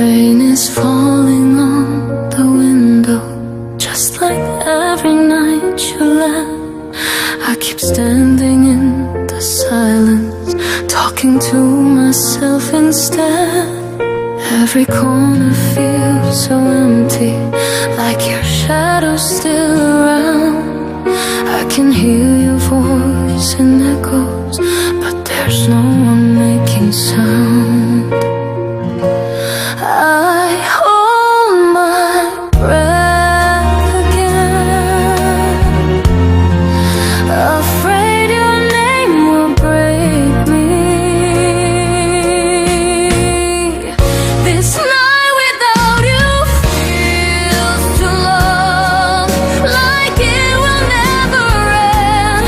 Rain is falling on the window, just like every night you left. I keep standing in the silence, talking to myself instead. Every corner feels so empty, like your shadow's still around. I can hear your voice in echoes, but there's no one making sound. I hold my breath again, afraid your name will break me. This night without you feels too long, like it will never end.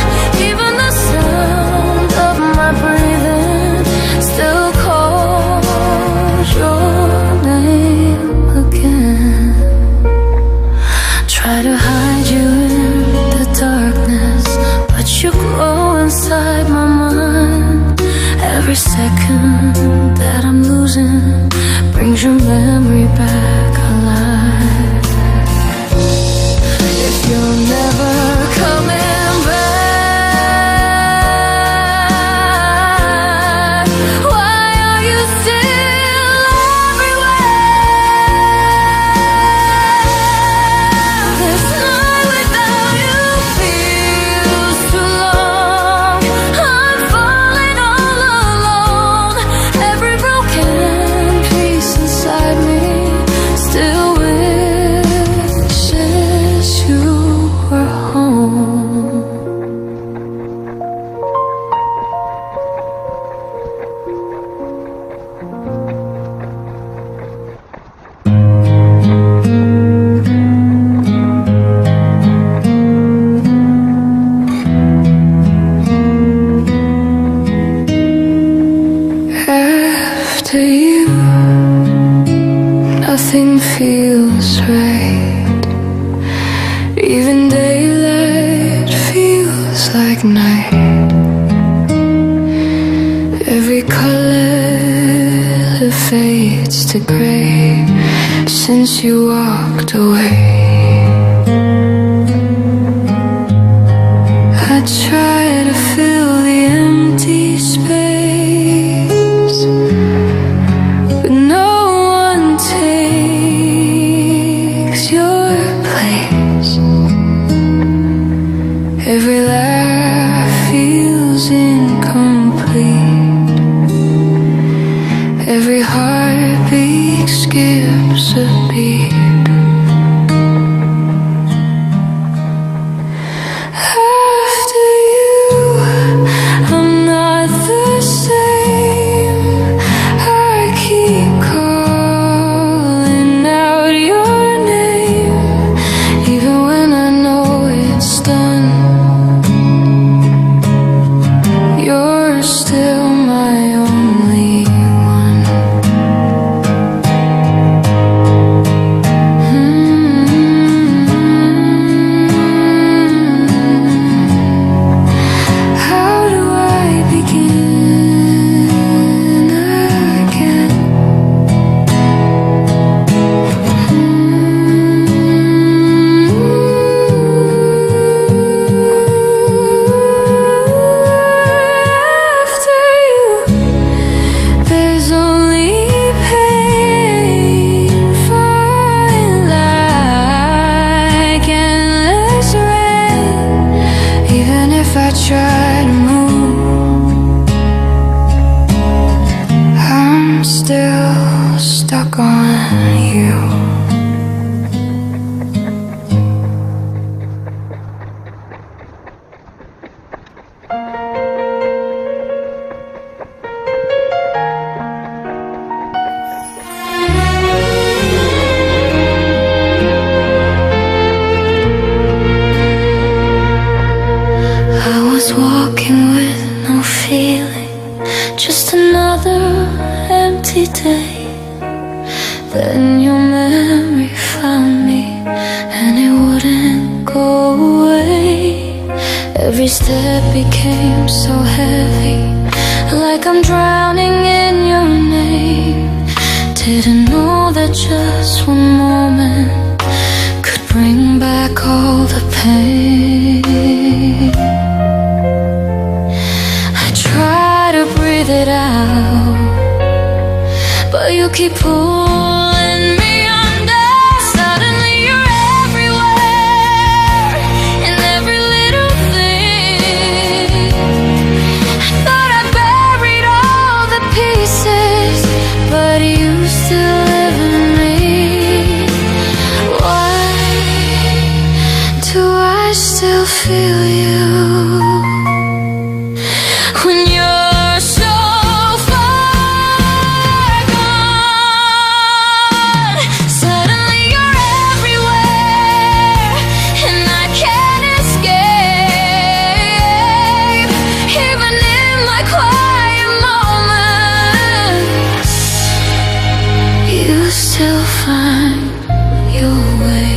Even the sound of my breathing still calls your name again. Try to hide you in the darkness, but you glow inside my mind. Every second that I'm losing brings your memory back alive. If you're never coming back, why are you still everywhere? This night without you feels too long. I'm falling all alone. Every broken piece inside me still wishes you were home. After you, nothing feels right. Even daylight feels like night. Every color fades to gray since you walked away. I try to fill the empty space, but no one takes your place. Every laugh feels incomplete. Every heartbeat skips a beat. After you, I'm not the same. I keep calling out your name, even when I know it's done. You're still my only one. How do I begin again? After you, there's only pain, fine like endless rain. Even if I try to move, I'm still stuck on you. I was walking with no feeling, just another empty day. Then your memory found me, and it wouldn't go away. Every step became so heavy, like I'm drowning in your name. Didn't know that just one moment could bring back all the pain. I try to breathe it out, but you keep pulling me under. Suddenly you're everywhere, in every little thing. I thought I buried all the pieces, but you still live in me. Why do I still feel you when you're so far gone? Suddenly you're everywhere, and I can't escape. Even in my quiet moments, you still find your way.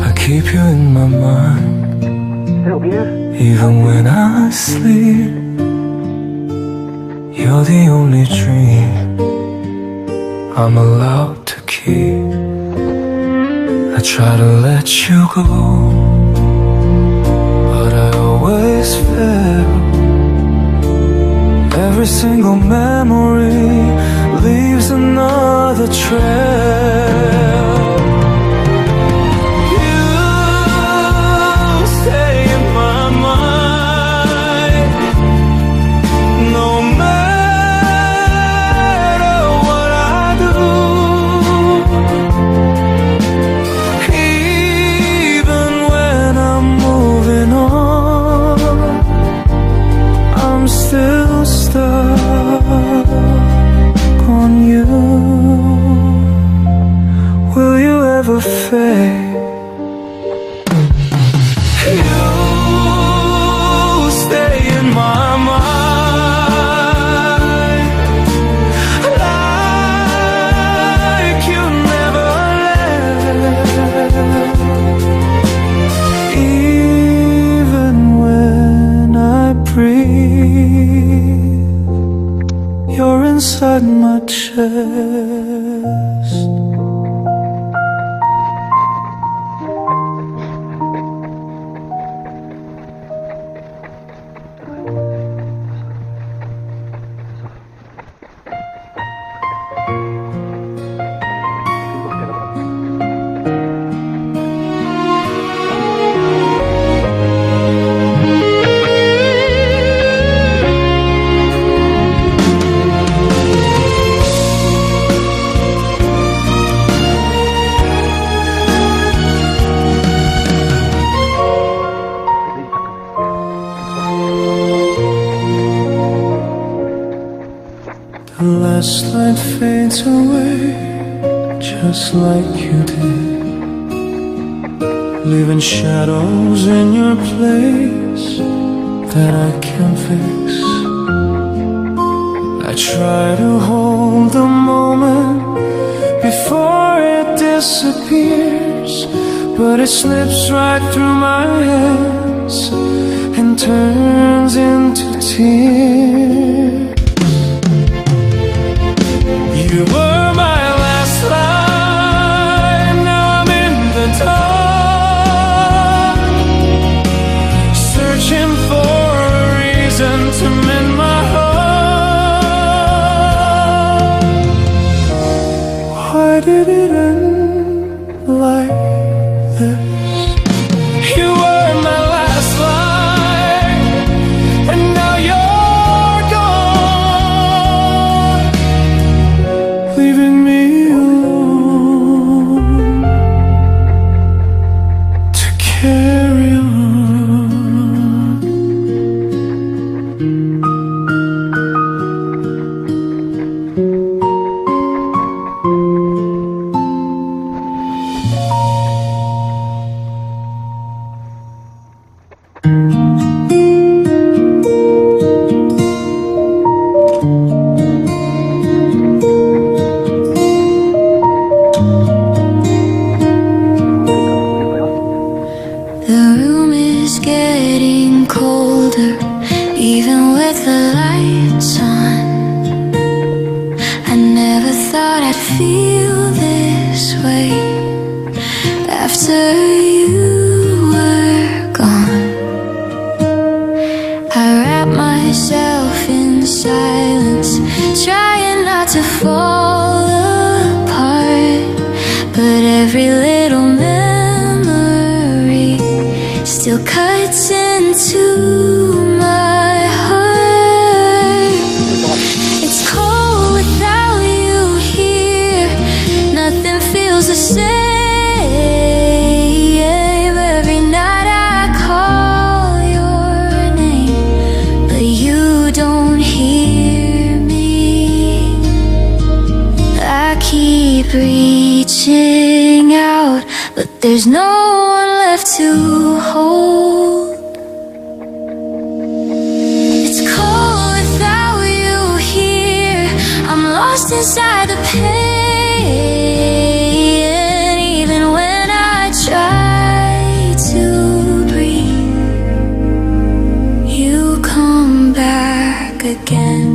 I keep you in my mind, even when I sleep. You're the only dream I'm allowed to keep. I try to let you go, but I always fail. Every single memory leaves another trail. You stay in my mind, no matter what I do. Even when I'm moving on, I'm still stuck on you. Will you ever fade? You stay in my mind, like you never left. Even when I breathe, you're inside my chest. The last light fades away, just like you did, leaving shadows in your place that I can't fix. I try to hold the moment before it disappears, but it slips right through my hands and turns into tears. You were my last line, now I'm in the dark, searching for a reason to mend my heart. Why did it end like this? You were my last line, and now you're gone, leaving me alone to carry on. to fall apart, but every little memory still cuts into my heart. It's cold without you here, nothing feels the same. Every night I call your name, but you don't hear me. I keep reaching out, but there's no one left to hold. It's cold without you here, I'm lost inside the pain. Even when I try to breathe, you come back again.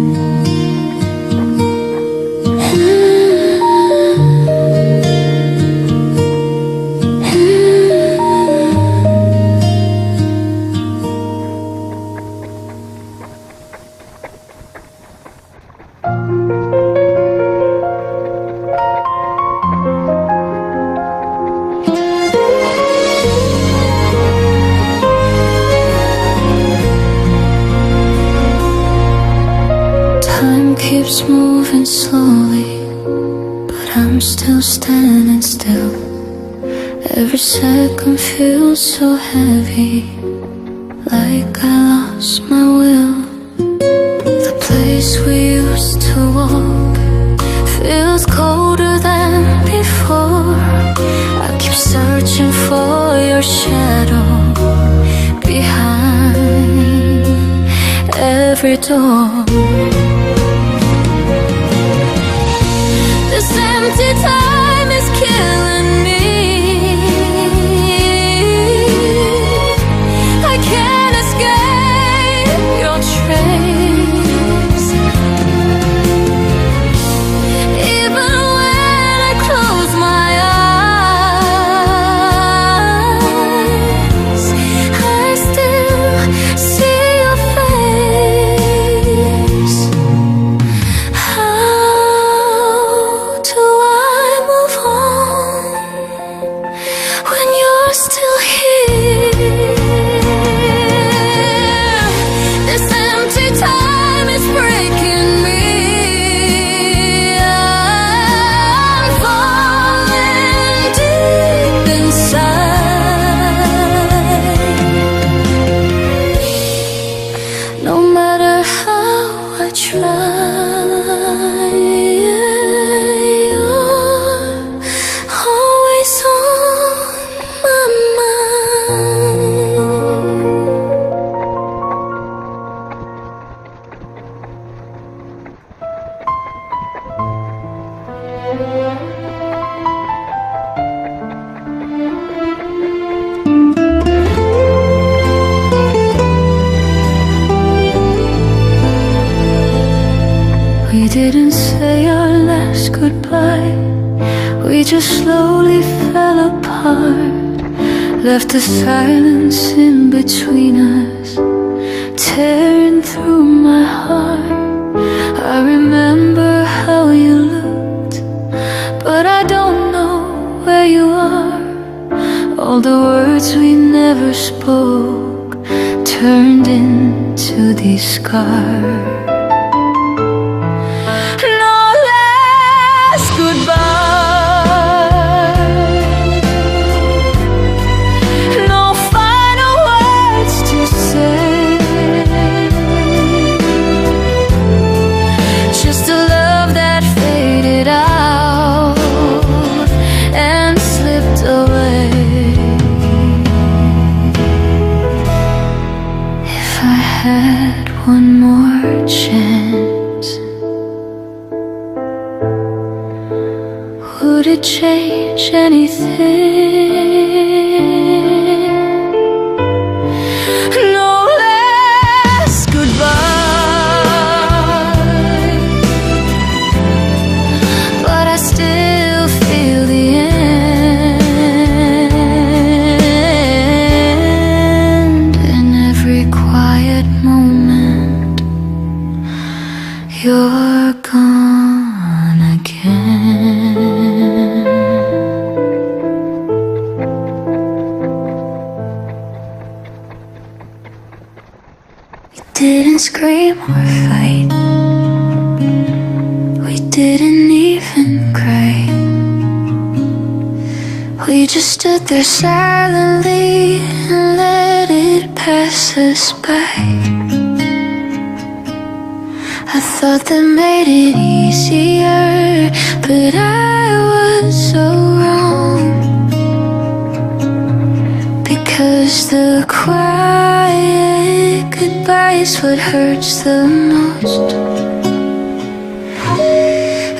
Time keeps moving slowly, but I'm still standing still. Every second feels so heavy, like I lost my will. The place we used to walk feels colder than before. I keep searching for your shadow behind every door. This empty time is killing me. I can't escape your trace. Even when I close my eyes, I still see your face. How do I move on when you're still here? This empty time is breaking me. I'm falling deep inside. No matter how I try, you're always on my mind. We didn't say our last goodbye, we just slowly fell apart. Left the silence in between us, tearing through my heart. I remember how you looked, but I don't know where you are. All the words we never spoke turned into these scars. No last goodbye, no final words to say, just a love that faded out and slipped away. If I had one more chance, would it change anything? No last goodbye, but I still feel the end. In every quiet moment, you're gone. fight. We didn't even cry. We just stood there silently and let it pass us by. I thought that made it easier, but I was so wrong. Because the quiet goodbye is what hurts the most.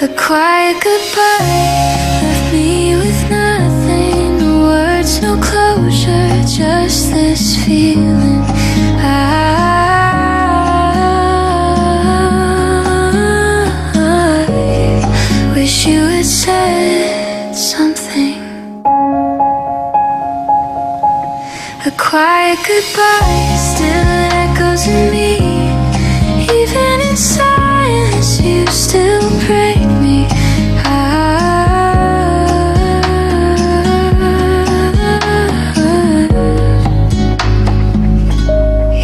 A quiet goodbye left me with nothing, no words, no closure, just this feeling. I wish you had said something. A quiet goodbye still echoes in me. Even in silence you still break me.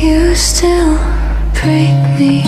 You still break me.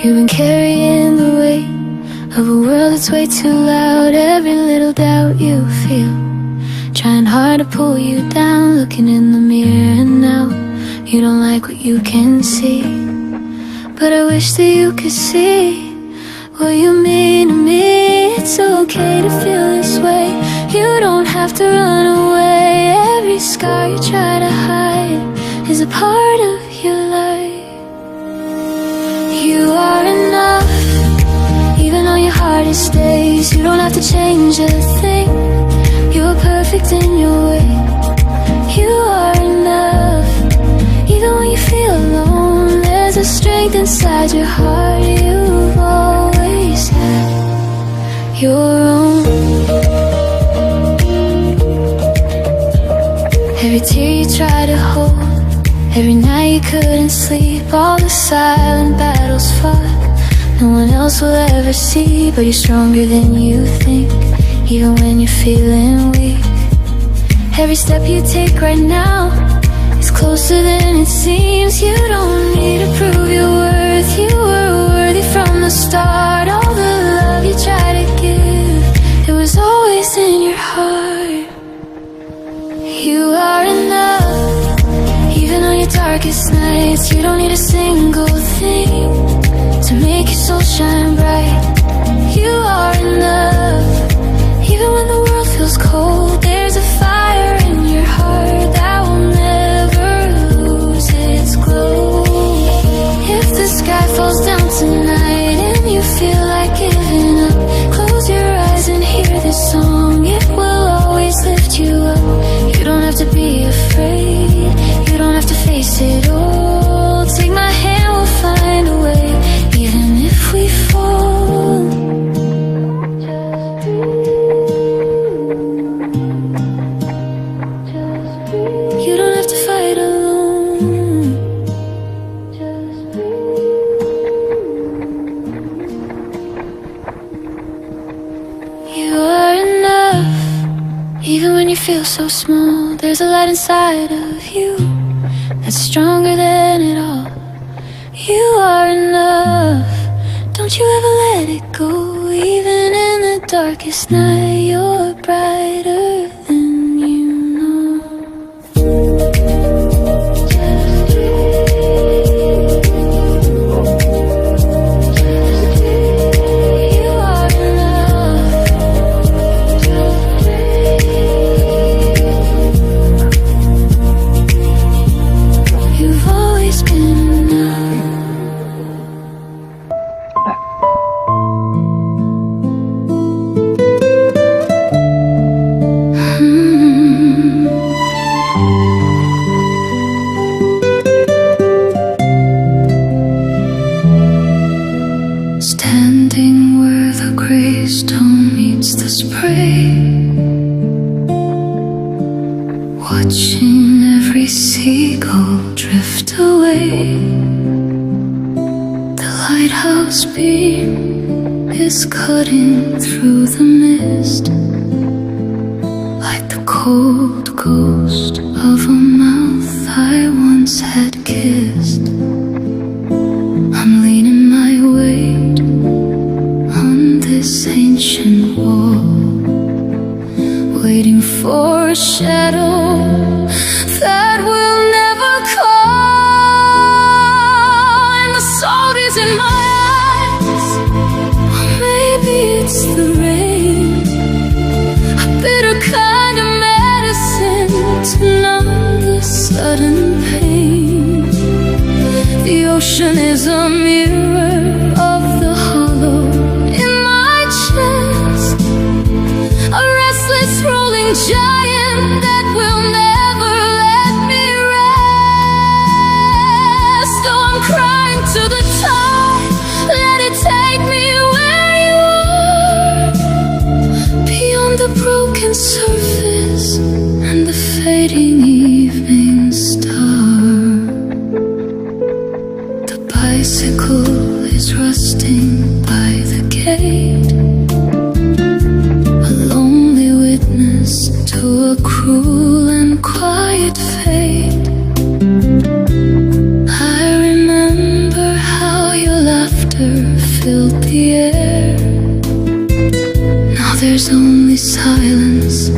You've been carrying the weight of a world that's way too loud. Every little doubt you feel, trying hard to pull you down. Looking in the mirror and now you don't like what you can see. But I wish that you could see what you mean to me. It's okay to feel this way, you don't have to run away. Every scar you try to hide is a part of your life. You are enough, even on your hardest days. You don't have to change a thing, you're perfect in your way. You are enough, even when you feel alone. There's a strength inside your heart you've always had, your own. Every tear you try to hold, every night you couldn't sleep, all the silent battles fought no one else will ever see. But you're stronger than you think, even when you're feeling weak. Every step you take right now is closer than it seems. You don't need to prove your worth, you were worthy from the start. All the love you try to give, it was always in your heart. You are enough, even on your darkest nights. You don't need a single thing to make your soul shine bright. You are enough, even when the world feels cold. There's a fire in your heart that will never lose its glow. If the sky falls down tonight, to be afraid. You don't have to face it all. Take my hand, we'll find a way. Even if we fall, you don't have to fight alone. You are enough. Even when you feel so small, there's a light inside of you that's stronger than it all. You are enough. Don't you ever let it go. Even in the darkest night, you're brighter than you know. You are enough. You've always been enough. Standing where the gray stone meets the spray, watching every seagull drift away. The lighthouse beam is cutting through the mist, like the cold ghost of a mouth I once had kissed. I'm leaning my weight on this ancient wall, waiting for a shadow that will never come. And the salt is in my eyes, or maybe it's the rain, a bitter kind of medicine to numb the sudden pain. The ocean is a mirror of the hollow in my chest, a restless rolling giant that will never let me rest. Though I'm crying to the tide, let it take me where you are, beyond the broken surface and the fading evening star. The bicycle is rusting by the gate, a lonely witness to a cruel and quiet fate. I remember how your laughter filled the air. Now there's only silence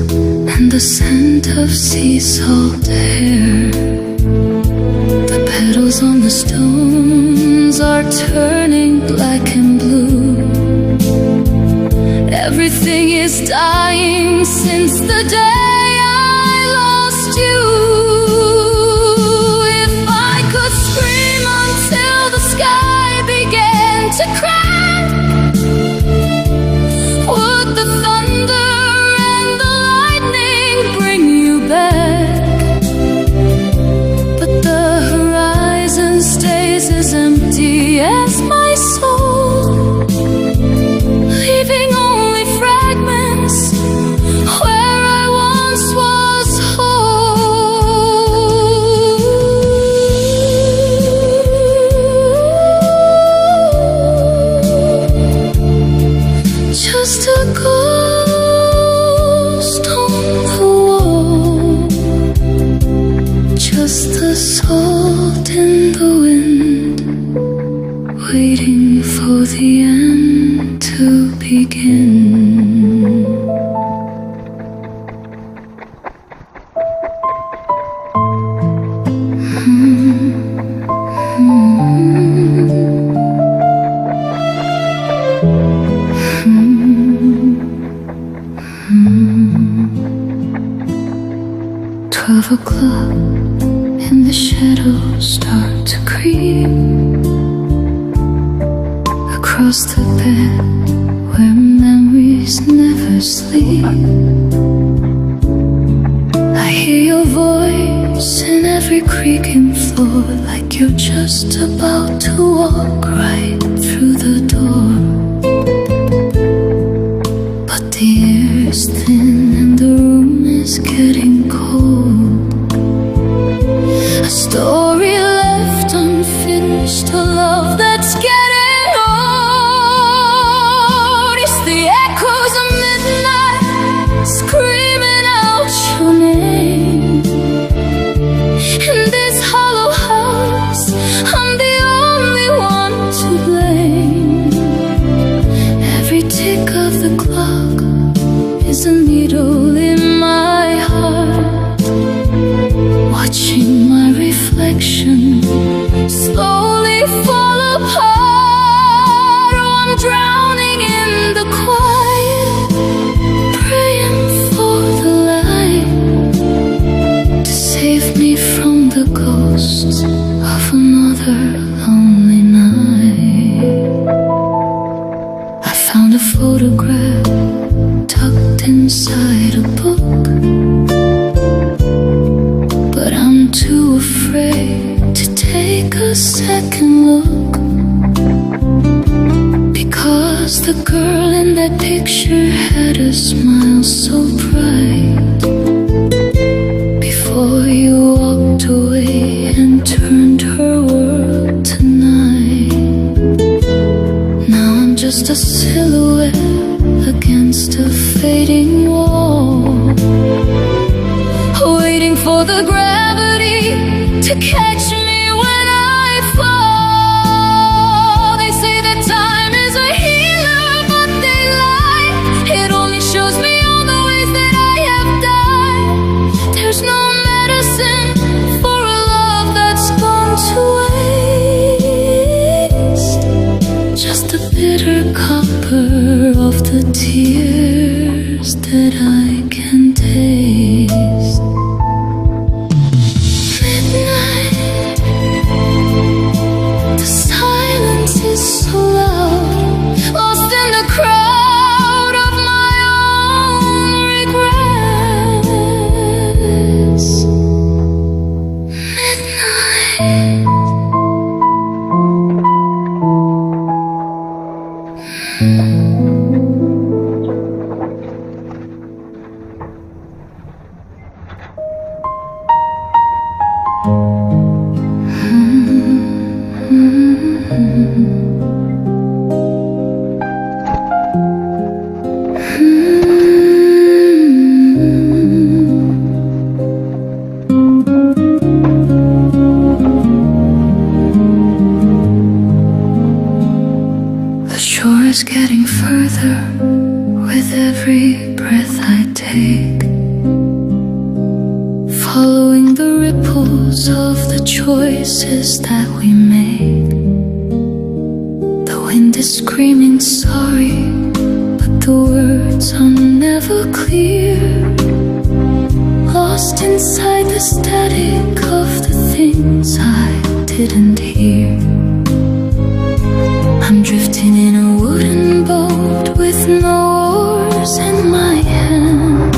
and the scent of sea salt air. The petals on the stones are turning black and blue. Everything is dying since the day I lost you. If I could scream until the sky began to crack, would the thunder and the lightning bring you back? But the horizon stays as empty as my soul, leaving only fragments where I once was whole. Just a ghost on the wall, just the salt in the wind, waiting for the end to begin. O'clock and the shadows start to creep across the bed where memories never sleep. I I hear your voice in every creaking floor, like you're just about to walk right through the door. But the air's thin and the room is getting cold. A story left unfinished, a love that's getting old. It's the echoes of midnight screaming out your name. In this hollow house, I'm the only one to blame. Every tick of the clock is a needle in my heart, watching my reflection slowly fall apart. Oh, I'm drowning in the quiet, praying for the light to save me from the ghosts of another lonely night. I found a photograph tucked inside a book, but I'm too afraid to take a second look, because the girl in that picture had a smile so bright before you walked away and turned her world to night. Now I'm just a silhouette against a fading wall, waiting for the gravity to catch me when I fall. They say that time is a healer, but they lie. It only shows me all the ways that I have died. There's no medicine for a love that's gone to waste, just a bitter copper of the tears that I can taste. Midnight, the silence is so loud, lost in the crowd of my own regrets. Midnight. The shore is getting further with every breath I take, following the ripples of the choices that we make. The wind is screaming sorry, but the words are never clear, lost inside the static of the things I didn't hear. I'm drifting in a wooden boat with no oars in my hand,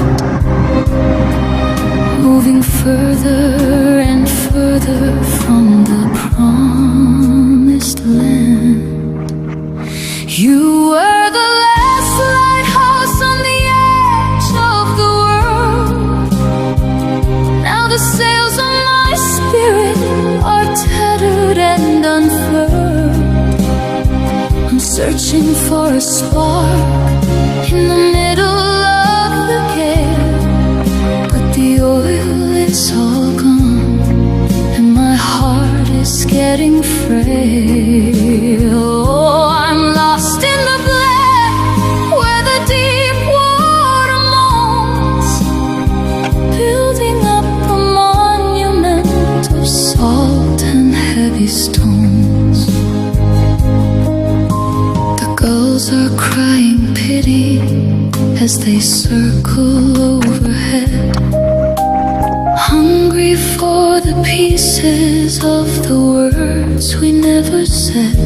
moving further and further from the promised land. You were the last lighthouse on the edge of the world. Now the sails on my spirit are tattered and unfurled. I'm searching for a spark in the middle of the gale, but the oil is all gone and my heart is getting frail. Oh, I'm lost in the black where the deep water moans, building up a monument of salt and heavy stones. The gulls are crying pity as they circle overhead, hungry for the pieces of the words we never said.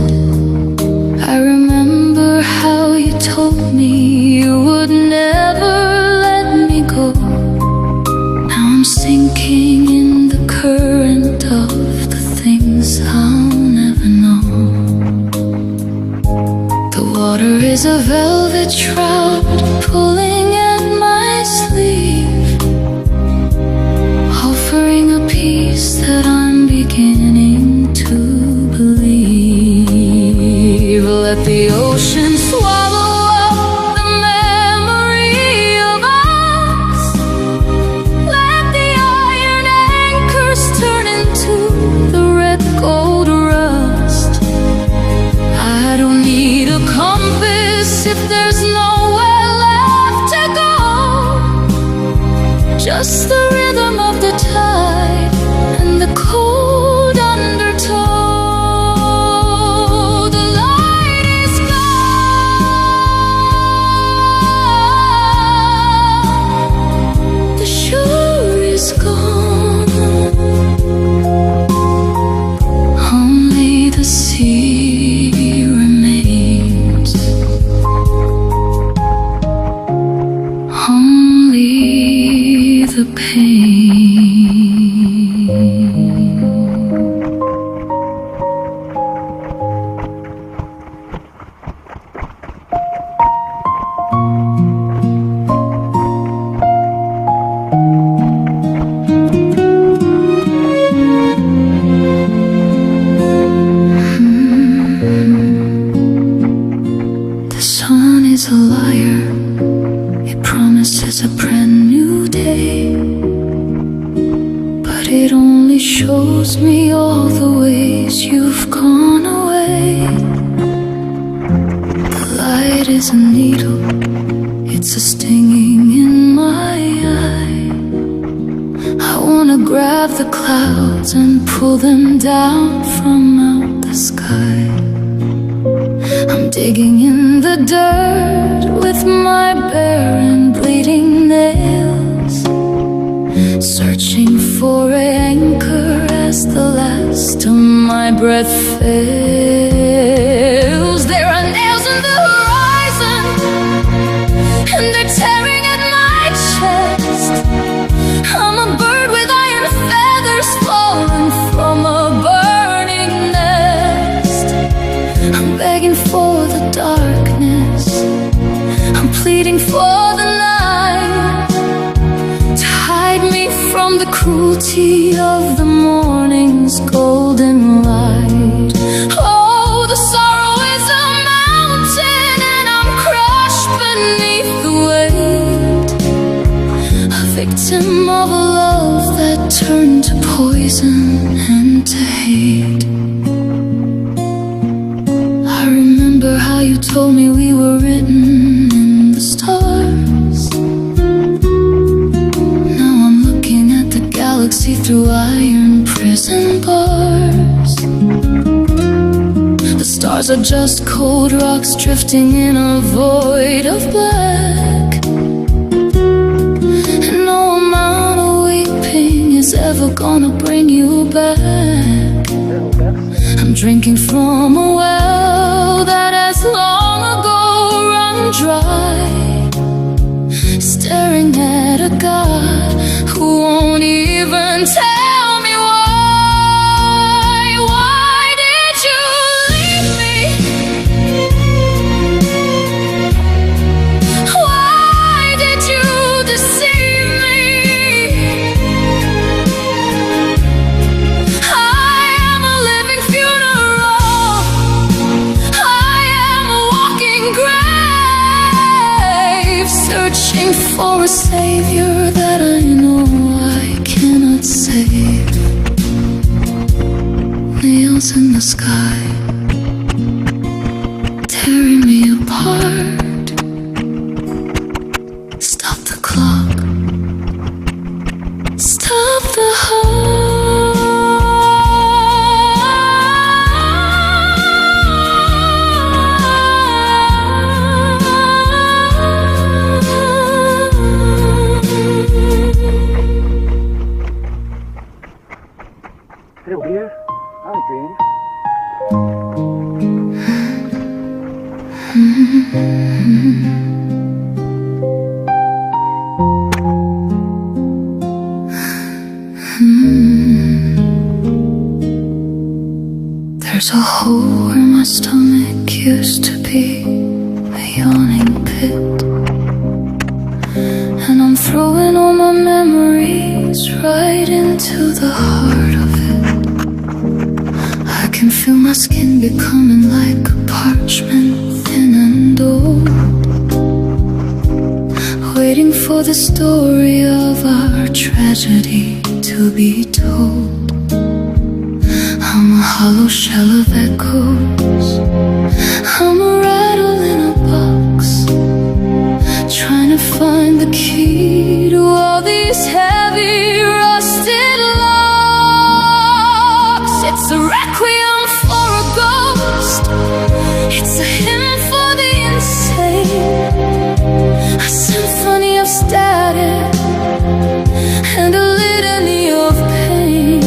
I remember how you told me you would never let me go. Now I'm is a velvet shroud pulling at my sleeve, offering a piece that I'm beginning to believe. Let the ocean swallow up the memory of us. Let the iron anchors turn into the red gold rust. I don't need a compass if there's nowhere left to go. Just the rhythm of the tide and the cold undertow. The light is gone, the shore is gone, only the sea remains, only the pain. The sun is a liar, it promises a brand new day, but it only shows me all the ways you've gone away. The light is a needle, it's a stinging in my eye. I wanna grab the clouds and pull them down from out the sky. I'm digging in the dirt with my bare and bleeding nails, searching for an anchor as the last of my breath fails. There are nails in the horizon, and they're tearing at my chest. I'm a bird with iron feathers falling from a burning nest. I'm begging for the darkness, I'm pleading for the night to hide me from the cruelty of the morning's golden light. Oh, the sorrow is a mountain and I'm crushed beneath the weight, a victim of a love that turned to poison and to hate. I remember how you told me we were written in the stars. Now I'm looking at the galaxy through iron prison bars. The stars are just cold rocks drifting in a void of black, and no amount of weeping is ever gonna bring you back. I'm drinking from a well that has long ago run dry, staring at a God who won't even tell me why. Why did you leave me? Why did you deceive me? I am a living funeral, I am a walking grave, searching for a savior that I know I cannot save. Nails in the sky, tearing me apart. Stop the clock, stop the Hello here. Hi, Jane. There's a hole where my stomach used to be. the heart of it. I can feel my skin becoming like a parchment, thin and old, waiting for the story of our tragedy to be told. I'm a hollow shell of echoes, I'm a rattle in a box, trying to find the key to all these heavy rusted locks. It's a requiem for a ghost, it's a hymn for the insane, a symphony of static and a litany of pain.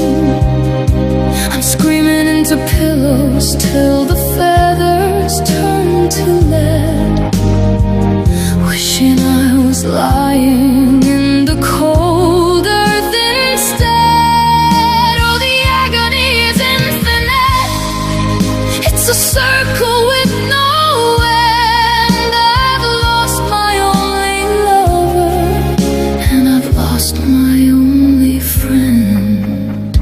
I'm screaming into pillows till the feathers turn to lead, wishing I was lying in the cold earth instead. Oh, the agony is infinite, it's a circle with no end. I've lost my only lover, and I've lost my only friend.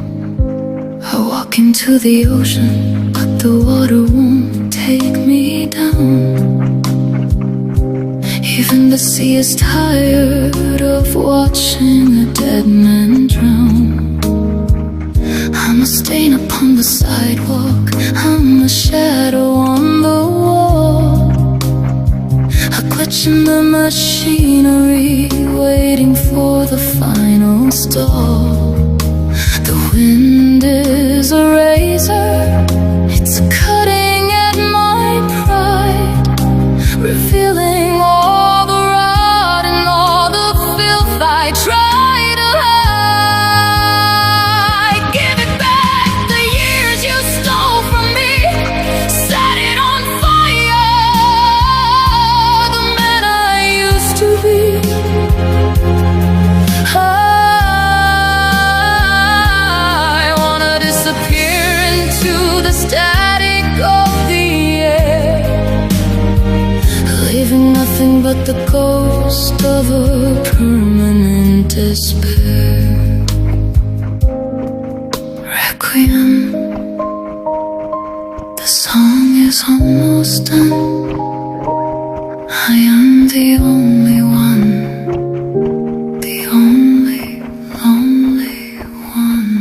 I walk into the ocean, but the water won't take me down. Even the sea is tired of watching a dead man drown. I'm a stain upon the sidewalk, I'm a shadow on the wall, a glitch in the machinery, waiting for the final stall. The wind is a razor, it's cutting at my pride, revealing all the rot and all the filth I try to hide. Give it back, the years you stole from me, set it on fire, the man I used to be. I wanna disappear into the static of the air, leaving nothing but the ghost of a permanent despair. Requiem, the song is almost done. I am the only one, the only lonely one.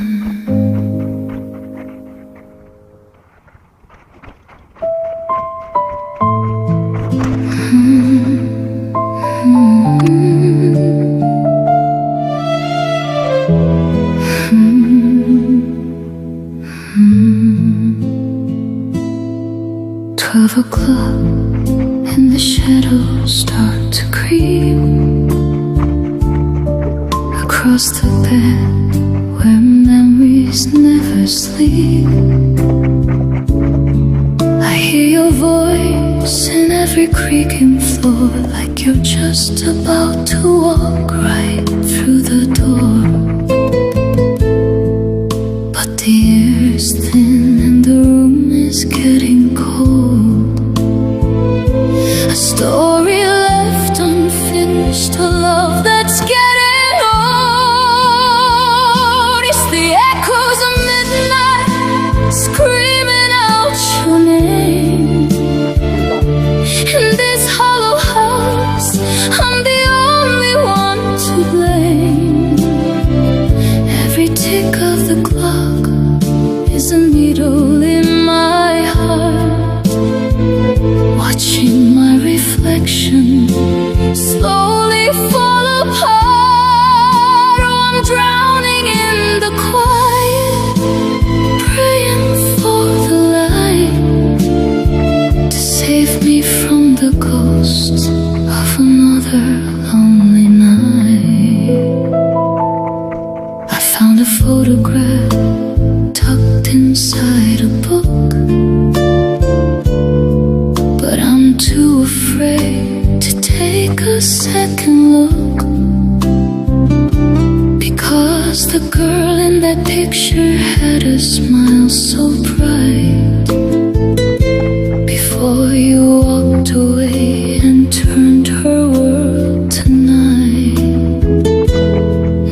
Twelve o'clock and the shadows start to creep across the bed where memories never sleep. I hear your voice in every creaking floor, like you're just about to walk right through the door. But the air's thin and the room is getting cold. A story left unfinished, a love that's getting old. It's the echoes of midnight screaming out your name. In this hollow house, I'm the only one to blame. Every tick of the clock is a needle in my heart, watching my reflection slowly fall apart. Oh, I'm drowning in the quiet, praying for the light to save me from the ghosts of another lonely night. I found a photograph tucked inside a book, but I'm too afraid to take a second look, because the girl in that picture had a smile so bright. Before you walked away and turned her world to night,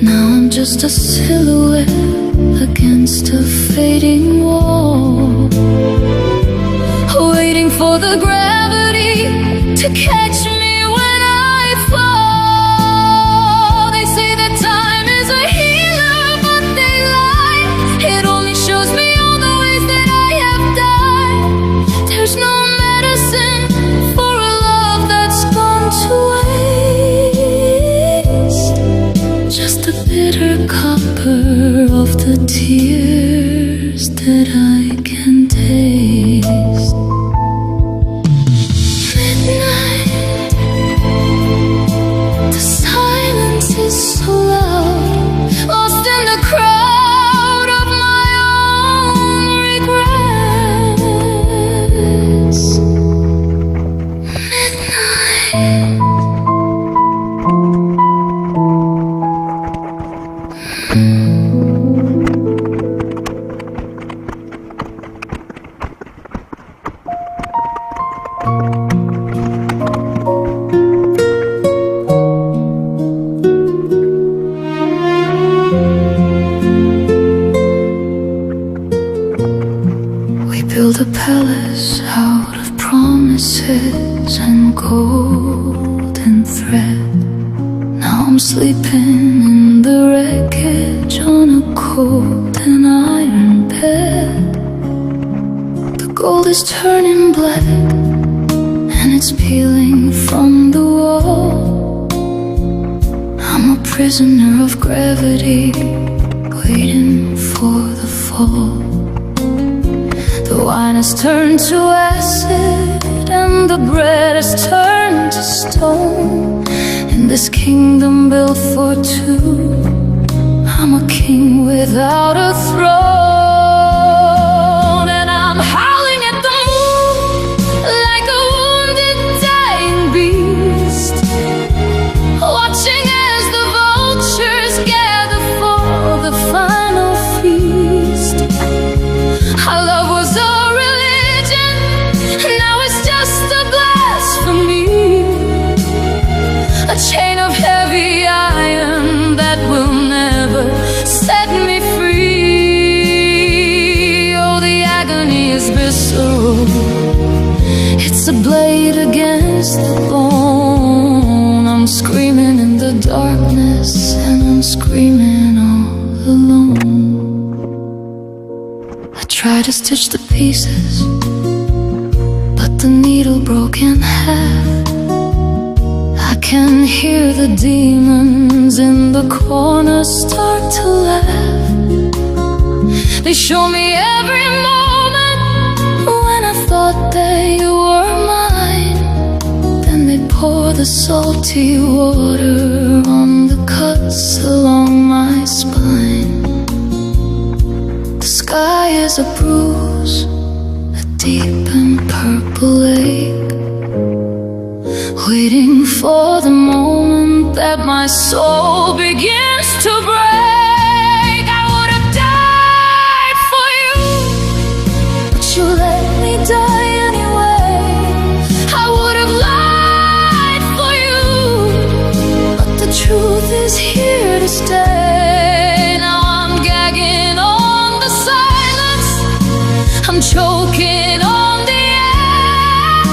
now I'm just a silhouette Build a palace out of promises and golden thread. Now I'm sleeping in the wreckage on a cold and iron bed. The gold is turning black and it's peeling from the wall. I'm a prisoner of gravity, waiting for the fall. The wine has turned to acid and the bread has turned to stone. In this kingdom built for two, I'm a king without a throne. And I'm howling at the moon like a wounded dying beast, watching as the vultures gather for the final feast. Our love was a religion, now it's just a blasphemy, a chain of heavy iron that will never set me free. Oh, the agony is visceral, it's a blade against the bone. I'm screaming in the darkness and I'm screaming all alone. Try to stitch the pieces, but the needle broke in half. I can hear the demons in the corner start to laugh. They show me every moment when I thought that you were mine. Then they pour the salty water on the cuts along my spine. The sky is a bruise, a deep and purple ache, waiting for the moment that my soul begins to break. I would have died for you, but you let me die anyway. I would have lied for you, but the truth is here to stay. Now I'm gagging on the silence, I'm choking on the air,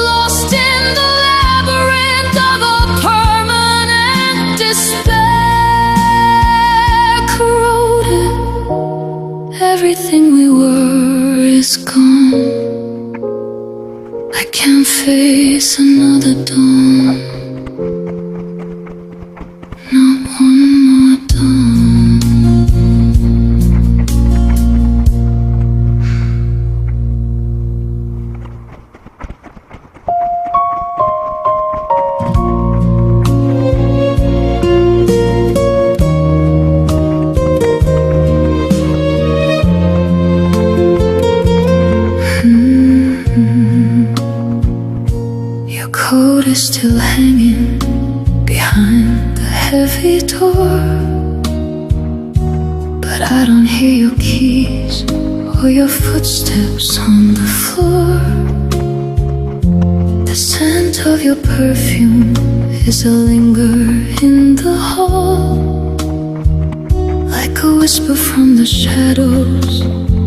lost in the labyrinth of a permanent despair. Corroded, everything we were is gone. I can't face another dawn, not one more dawn. Your coat is still hanging behind the heavy door, but I don't hear your keys or your footsteps on the floor. The scent of your perfume is a linger in the hall, like a whisper from the shadows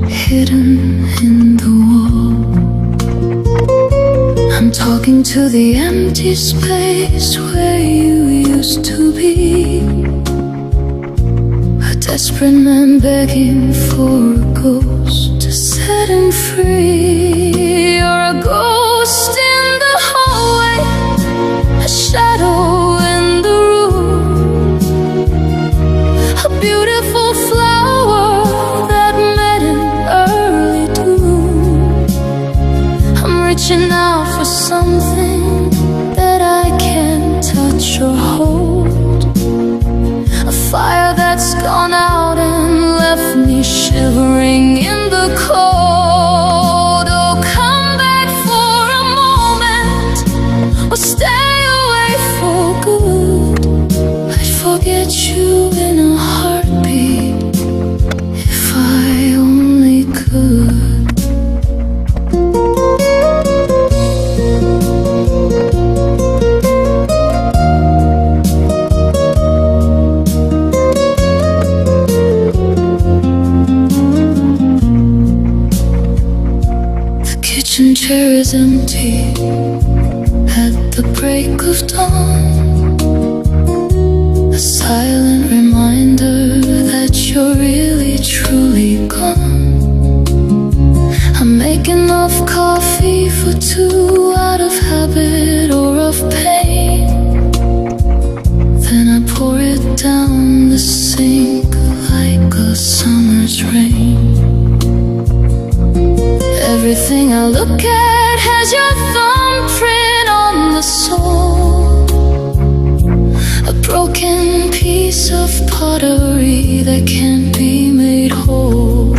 hidden in the wall. I'm talking to the empty space where you used to be, a desperate man begging for a ghost to set him free. You're a ghost in the hallway, a shadow in the room, a beautiful flower that met in early doom. I'm reaching out for something that I can't touch or hold, a fire that's gone out and left me shivering in the cold. Oh, come back for a moment. or stay away for good. I'd forget you in a heartbeat if I only could. Kitchen chair is empty at the break of dawn, a silent reminder that you're really truly gone. I'm making enough coffee for two out of habit or of pain. Then I pour it down the sink like a summer's rain. Everything I look at has your thumbprint on the sole, a broken piece of pottery that can't be made whole.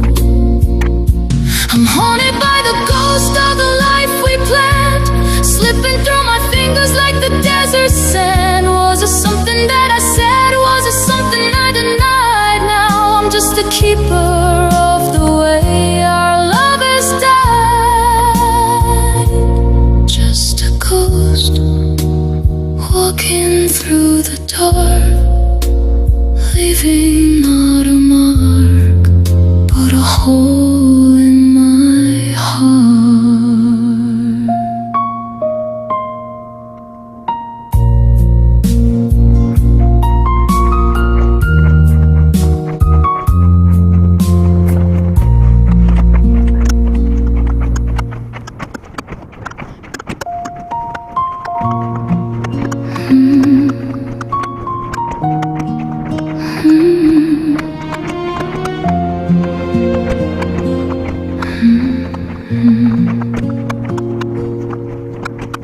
I'm haunted by the ghost of the life we planned, slipping through my fingers like the desert sand. Was it something that I said? Was it something I denied? Now I'm just a keeper of the way our love has died. Walking through the dark, leaving not a mark, but a hole in my heart.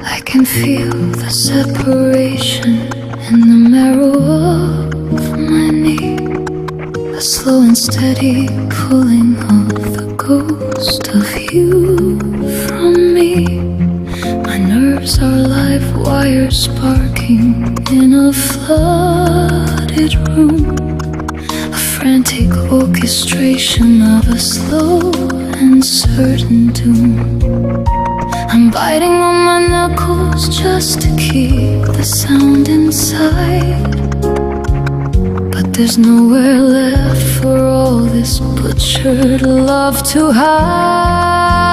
I can feel the separation in the marrow of my knee, a slow and steady pulling of the ghost of you from me. My nerves are live wires sparking in a flooded room, a frantic orchestration of a slow and certain doom. I'm biting on my knuckles just to keep the sound inside, but there's nowhere left for all this butchered love to hide.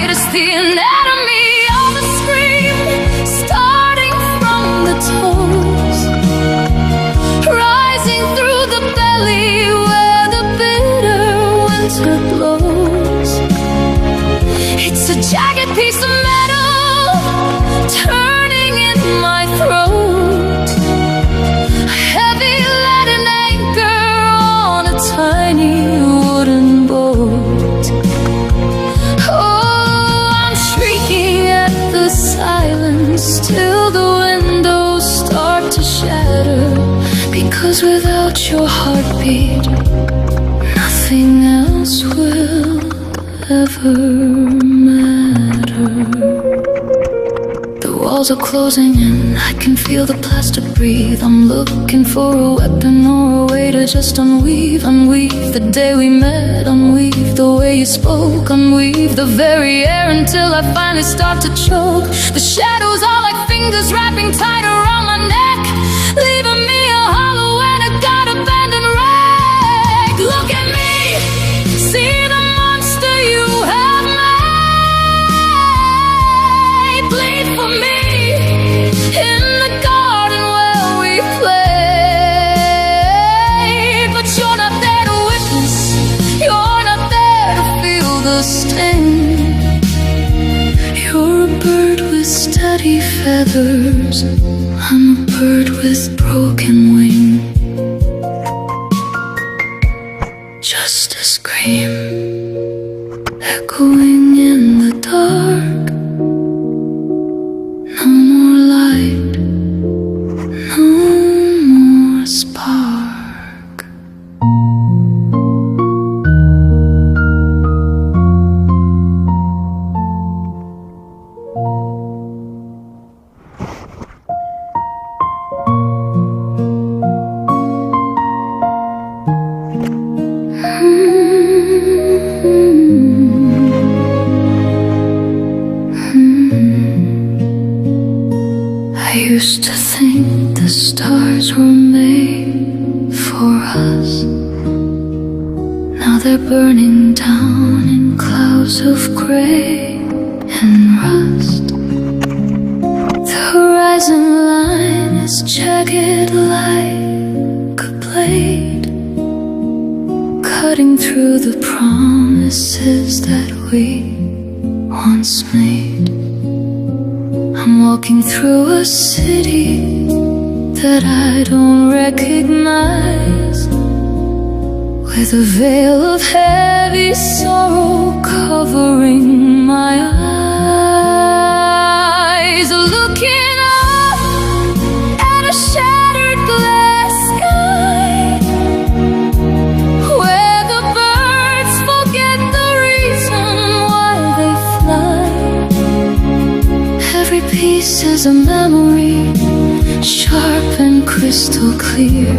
It's the anatomy of a scream, starting from the toes, rising through the belly where the bitter winter blows. It's a jagged piece of metal turning in my throat, a heavy leaden anchor on a tiny wooden boat. Oh, I'm shrieking at the silence till the windows start to shatter, because without your heartbeat, nothing else will ever matter. The walls are closing in, I can feel the plastic breathe. I'm looking for a weapon or a way to just unweave the day we met, unweave the way you spoke, unweave the very air until I finally start to choke. The shadows are like fingers wrapping tight around my neck, leaving me a hollow and a god-abandoned wreck. Look at me, see the monster you have made. Bleed for me in the garden where we played, but you're not there to witness, you're not there to feel the sting. You're a bird with steady feathers, I'm a bird with broken wing. Just a scream echoing in the dark. No more light, no more spark. I used to think the stars were made for us. Now they're burning down in clouds of gray and rust. The horizon line is jagged like a blade, cutting through the promises that we once made. I'm walking through a city that I don't recognize, with a veil of heavy sorrow covering my eyes. Looking up at a shattered glass sky, where the birds forget the reason why they fly. Every piece is a memory, sharp and crystal clear,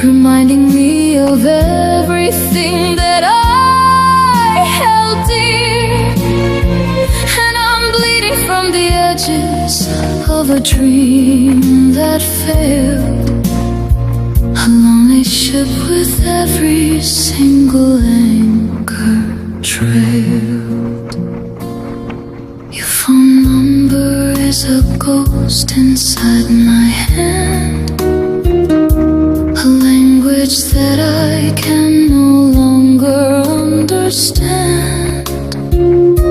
reminding me of everything that I held dear. And I'm bleeding from the edges of a dream that failed, a lonely ship with every single anchor trailed. Your phone number is a ghost inside my hand, a language that I can no longer understand.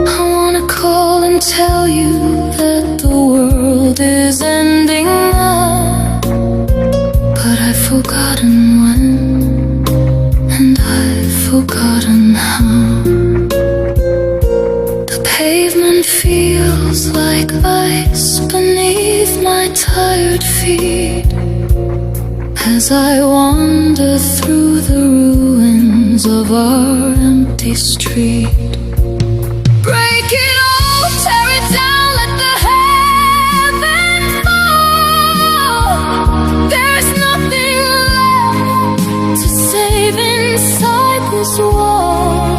I wanna call and tell you that the world is ending now, but I've forgotten when, and I've forgotten how. The pavement feels like ice beneath my tired feet as I wander through the ruins of our empty street. Break it all, tear it down, let the heavens fall. There's nothing left to save inside this wall.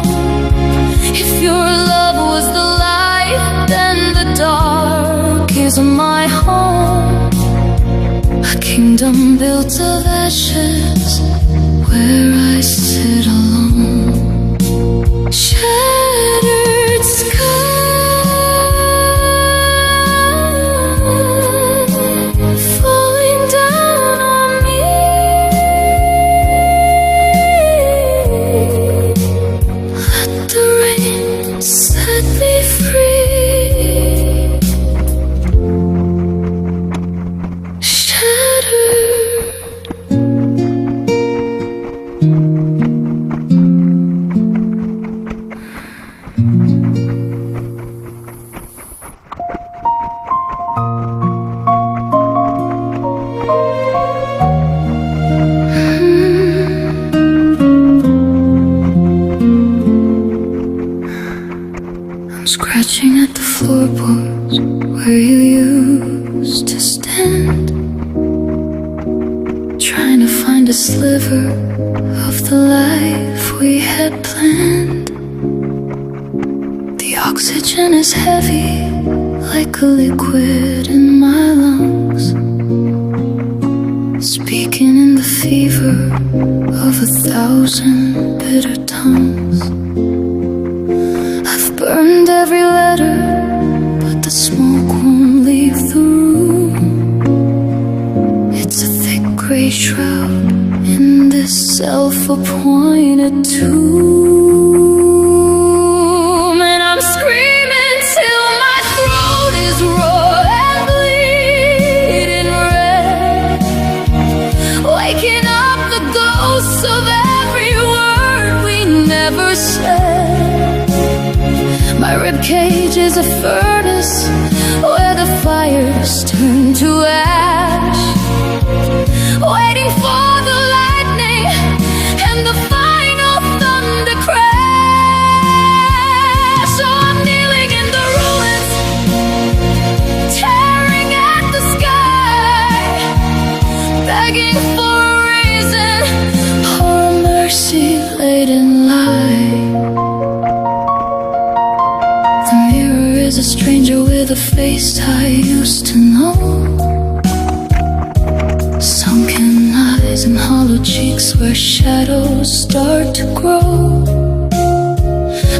If your love was the light, then the dark is my home. A kingdom built of ashes, where I sit alone. Shattered sky falling down on me. Let the rain set me free. Scratching at the floorboards where you used to stand, trying to find a sliver of the life we had planned. The oxygen is heavy like a liquid in my lungs, speaking in the fever of 1,000 bitter tongues. Burned every letter, but the smoke won't leave the room. It's a thick gray shroud in this self-appointed tomb. And I'm screaming till my throat is raw and bleeding red, waking up the ghosts of every word we never said. My ribcage is a furnace where the fires turn to ash, waiting for the lightning and the final thunder crash. So I'm kneeling in the ruins, tearing at the sky, begging for a reason or a mercy laid in light. A stranger with a face I used to know. Sunken eyes and hollow cheeks where shadows start to grow.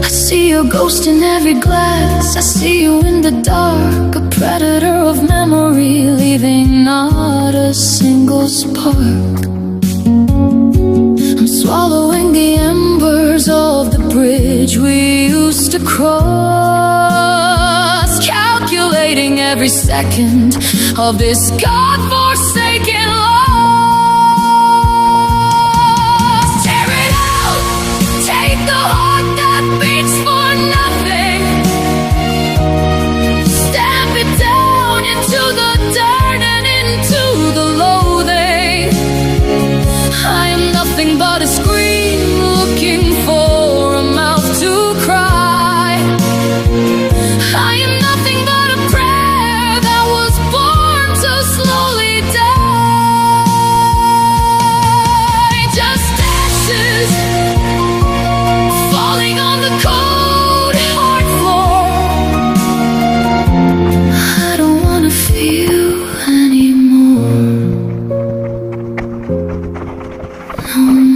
I see your ghost in every glass, I see you in the dark, a predator of memory, leaving not a single spark. I'm swallowing the embers of the bridge we used to cross, calculating every second of this God-forsaken loss. Tear it out, take the heart that beats for nothing, stamp it down into the dirt and into the loathing. I am nothing but a scream looking for a mouth to cry. I am nothing but a prayer that was born to slowly die. Just ashes falling on the cold hard floor. I don't wanna feel anymore. No